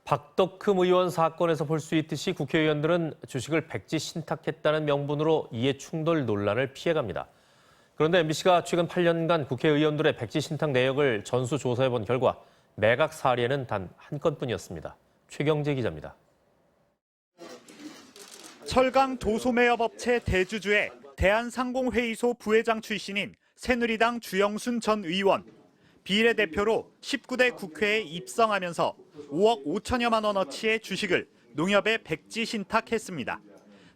박덕흠 의원 사건에서 볼 수 있듯이 국회의원들은 주식을 백지 신탁했다는 명분으로 이해충돌 논란을 피해갑니다. 그런데 MBC가 최근 8년간 국회의원들의 백지 신탁 내역을 전수조사해본 결과 매각 사례는 단 한 건뿐이었습니다. 최경재 기자입니다. 철강 도소매업업체 대주주의 대한상공회의소 부회장 출신인 새누리당 주영순 전 의원. 비례대표로 19대 국회에 입성하면서 5억 5천여만 원어치의 주식을 농협에 백지 신탁했습니다.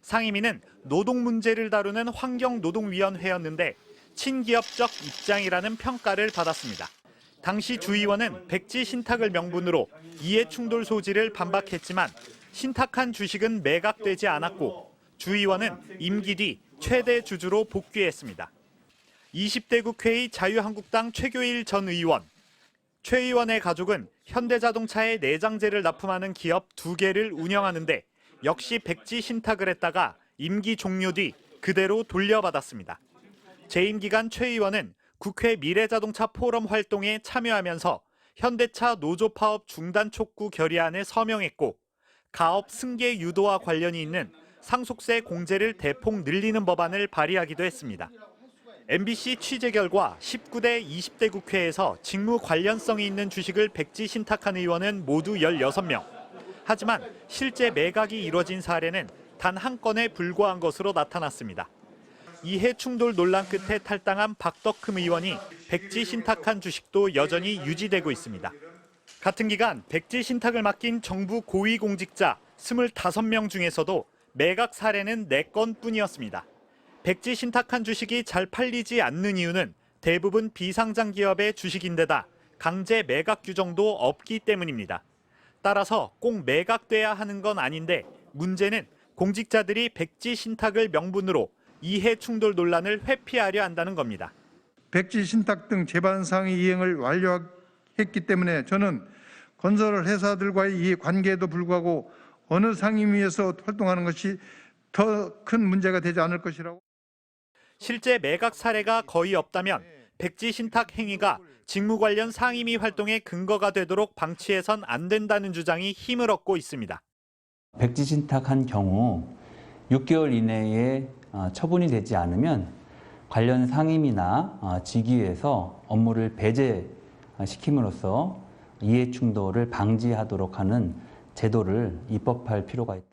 상임위는 노동 문제를 다루는 환경노동위원회였는데 친기업적 입장이라는 평가를 받았습니다. 당시 주 의원은 백지 신탁을 명분으로 이해충돌 소지를 반박했지만 신탁한 주식은 매각되지 않았고 주 의원은 임기 뒤 최대 주주로 복귀했습니다. 20대 국회의 자유한국당 최교일 전 의원. 최 의원의 가족은 현대자동차에 내장재를 납품하는 기업 2개를 운영하는데 역시 백지 신탁을 했다가 임기 종료 뒤 그대로 돌려받았습니다. 재임 기간 최 의원은 국회 미래자동차 포럼 활동에 참여하면서 현대차 노조 파업 중단 촉구 결의안에 서명했고 가업 승계 유도와 관련이 있는 상속세 공제를 대폭 늘리는 법안을 발의하기도 했습니다. MBC 취재 결과 19대 20대 국회에서 직무 관련성이 있는 주식을 백지 신탁한 의원은 모두 16명. 하지만 실제 매각이 이뤄진 사례는 단 한 건에 불과한 것으로 나타났습니다. 이해충돌 논란 끝에 탈당한 박덕흠 의원이 백지 신탁한 주식도 여전히 유지되고 있습니다. 같은 기간 백지 신탁을 맡긴 정부 고위공직자 25명 중에서도 매각 사례는 4건뿐이었습니다. 백지 신탁한 주식이 잘 팔리지 않는 이유는 대부분 비상장 기업의 주식인데다 강제 매각 규정도 없기 때문입니다. 따라서 꼭 매각돼야 하는 건 아닌데 문제는 공직자들이 백지 신탁을 명분으로 이해충돌 논란을 회피하려 한다는 겁니다. 백지 신탁 등 재반상의 이행을 완료했기 때문에 저는 건설 회사들과의 이 관계에도 불구하고 어느 상임위에서 활동하는 것이 더 큰 문제가 되지 않을 것이라고. 실제 매각 사례가 거의 없다면 백지 신탁 행위가 직무 관련 상임위 활동의 근거가 되도록 방치해선 안 된다는 주장이 힘을 얻고 있습니다. 백지 신탁한 경우 6개월 이내에 처분이 되지 않으면 관련 상임위나 직위에서 업무를 배제시킴으로써 이해충돌을 방지하도록 하는 제도를 입법할 필요가 있다.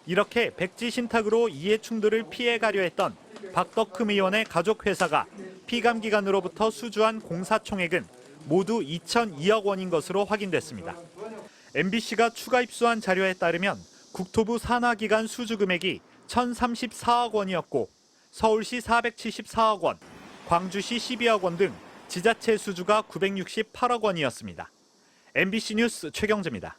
이렇게 백지 신탁으로 이해충돌을 피해가려 했던 박덕흠 의원의 가족 회사가 피감 기관으로부터 수주한 공사총액은 모두 2,002억 원인 것으로 확인됐습니다. MBC가 추가 입수한 자료에 따르면 국토부 산하기관 수주 금액이 1,034억 원이었고 서울시 474억 원, 광주시 12억 원 등 지자체 수주가 968억 원이었습니다. MBC 뉴스 최경재입니다.